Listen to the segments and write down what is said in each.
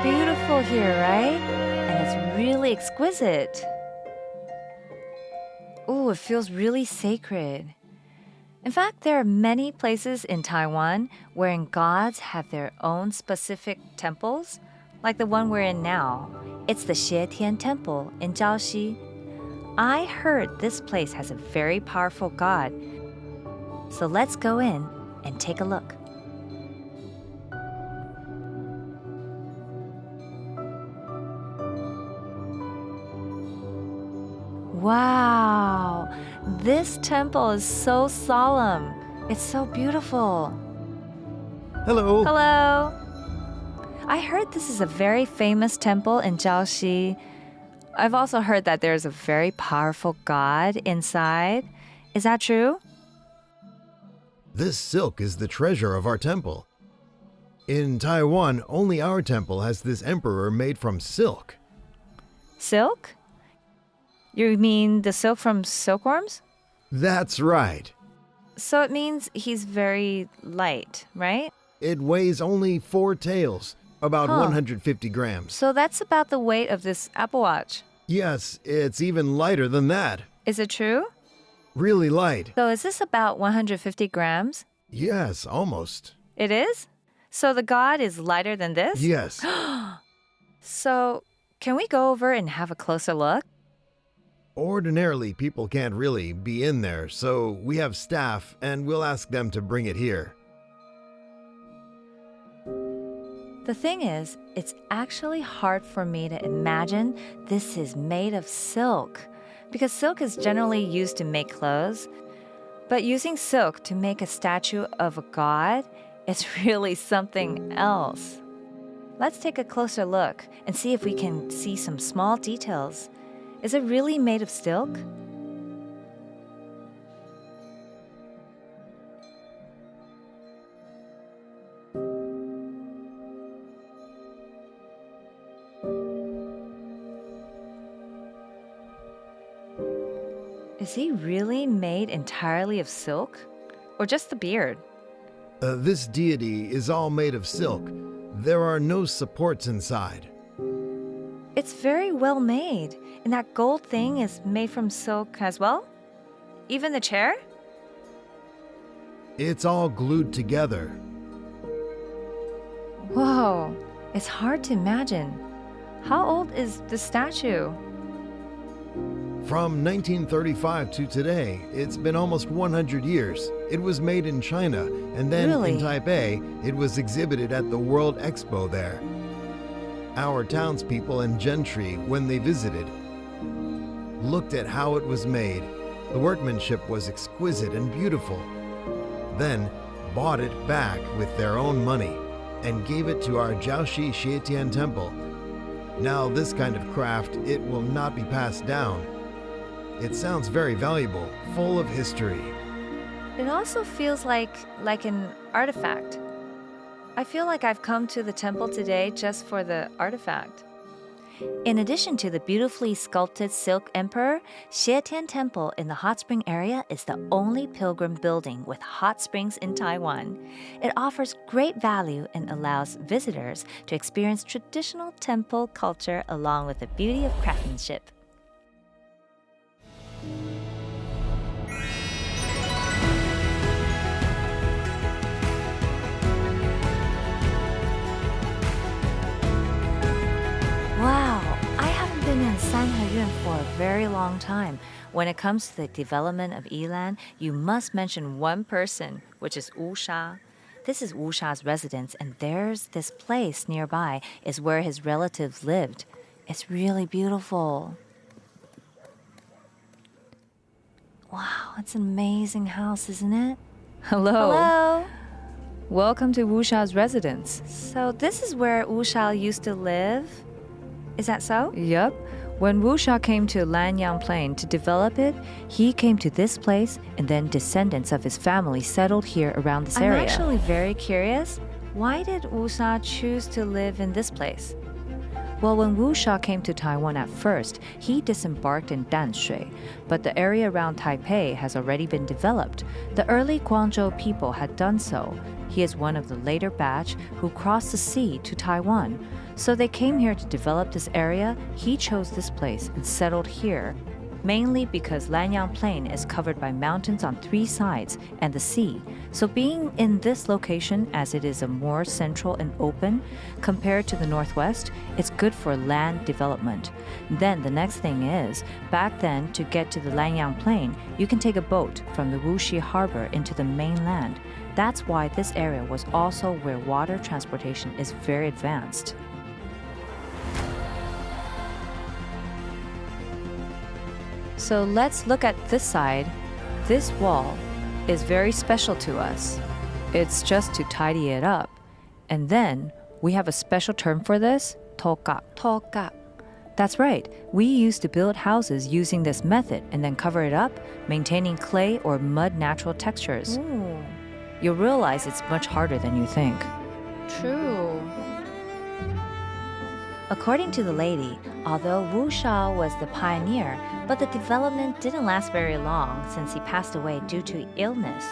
beautiful here, right? And it's really exquisite. Oh, it feels really sacred. In fact, there are many places in Taiwan wherein gods have their own specific temples, like the one we're in now. It's the Xietian Temple in Jiaoxi. I heard this place has a very powerful god. So let's go in and take a look. Wow, this temple is so solemn. It's so beautiful. Hello. Hello. I heard this is a very famous temple in Jiaoxi. I've also heard that there's a very powerful god inside. Is that true? This silk is the treasure of our temple. In Taiwan, only our temple has this emperor made from silk. Silk? You mean the silk from silkworms? That's right. So it means he's very light, right? It weighs only 4 taels, about 150 grams. So that's about the weight of this Apple Watch. Yes, it's even lighter than that. Is it true? Really light. So is this about 150 grams? Yes, almost. It is? So the god is lighter than this? Yes. So can we go over and have a closer look? Ordinarily, people can't really be in there, so we have staff and we'll ask them to bring it here. The thing is, it's actually hard for me to imagine this is made of silk, because silk is generally used to make clothes. But using silk to make a statue of a god is really something else. Let's take a closer look and see if we can see some small details. Is it really made of silk? Is he really made entirely of silk? Or just the beard? This deity is all made of silk. There are no supports inside. It's very well made. And that gold thing is made from silk as well? Even the chair? It's all glued together. Whoa, it's hard to imagine. How old is the statue? From 1935 to today, it's been almost 100 years. It was made in China, and then Really? in Taipei, it was exhibited at the World Expo there. Our townspeople and gentry, when they visited, looked at how it was made. The workmanship was exquisite and beautiful. Then bought it back with their own money and gave it to our Jiaoxi Xietian Temple. Now this kind of craft, it will not be passed down. It sounds very valuable, full of history. It also feels like an artifact. I feel like I've come to the temple today just for the artifact. In addition to the beautifully sculpted silk emperor, Xietian Temple in the hot spring area is the only pilgrim building with hot springs in Taiwan. It offers great value and allows visitors to experience traditional temple culture along with the beauty of craftsmanship. Wow, I haven't been in Sanheyuan for a very long time. When it comes to the development of Yilan, you must mention one person, which is Wu Sha. This is Wu Sha's residence, and there's this place nearby is where his relatives lived. It's really beautiful. Wow, it's an amazing house, isn't it? Hello. Hello. Welcome to Wu Sha's residence. So this is where Wu Sha used to live? Is that so? Yup. When Wu Sha came to Lanyang Plain to develop it, he came to this place and then descendants of his family settled here around this area. I'm actually very curious. Why did Wu Sha choose to live in this place? Well, when Wu Sha came to Taiwan at first, he disembarked in Danshui, but the area around Taipei has already been developed. The early Guangzhou people had done so, He is one of the later batch who crossed the sea to Taiwan. So they came here to develop this area. He chose this place and settled here, mainly because Lanyang Plain is covered by mountains on 3 sides and the sea. So being in this location, as it is a more central and open compared to the northwest, it's good for land development. Then the next thing is, back then to get to the Lanyang Plain, you can take a boat from the Wuxi harbor into the mainland. That's why this area was also where water transportation is very advanced. So let's look at this side. This wall is very special to us. It's just to tidy it up. And then we have a special term for this, toka. Toka. That's right. We used to build houses using this method and then cover it up, maintaining clay or mud natural textures. Ooh, You'll realize it's much harder than you think. true. According to the lady, although Wu Shao was the pioneer, but the development didn't last very long since he passed away due to illness.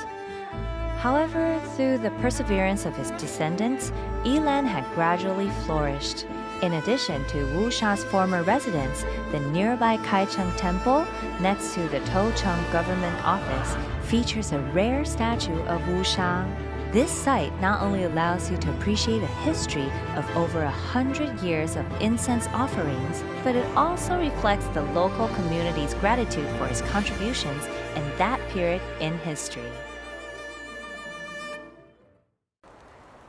However, through the perseverance of his descendants, Yilan had gradually flourished. In addition to Wu Sha's former residence, the nearby Kaicheng Temple, next to the Tocheng government office, features a rare statue of Wu Sha. This site not only allows you to appreciate a history of over 100 years of incense offerings, but it also reflects the local community's gratitude for his contributions in that period in history.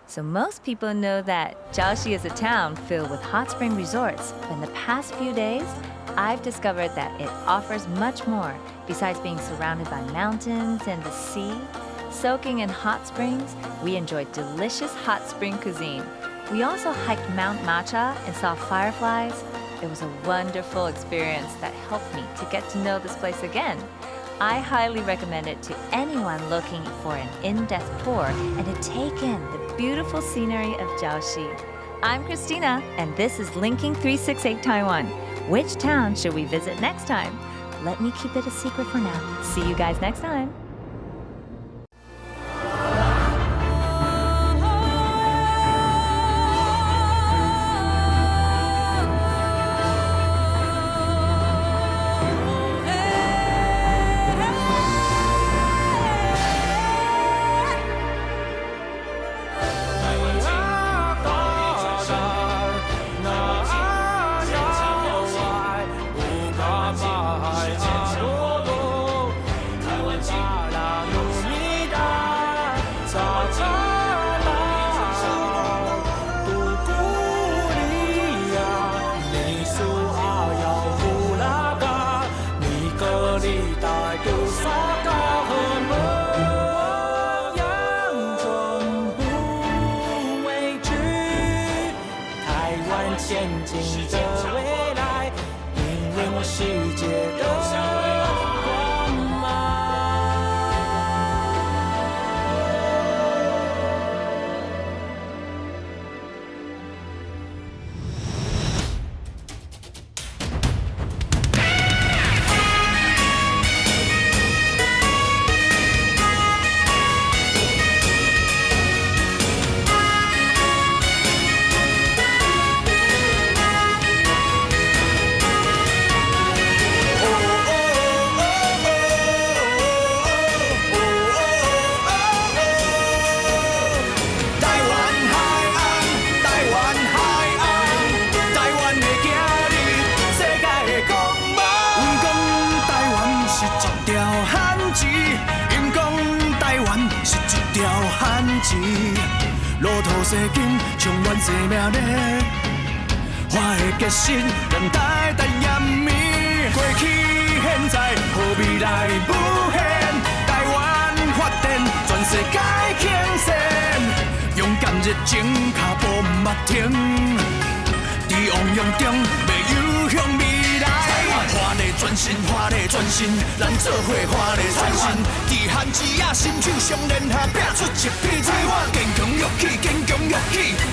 So most people know that Jiaoxi is a town filled with hot spring resorts, but in the past few days, I've discovered that it offers much more. Besides being surrounded by mountains and the sea, soaking in hot springs, we enjoyed delicious hot spring cuisine. We also hiked Mount Matcha and saw fireflies. It was a wonderful experience that helped me to get to know this place again. I highly recommend it to anyone looking for an in-depth tour and to take in the beautiful scenery of Jiaoxi. I'm Christina, and this is Linking368 Taiwan. Which town should we visit next time? Let me keep it a secret for now. See you guys next time.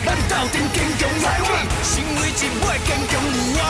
咱斗阵坚强勇气，成为一尾坚强有我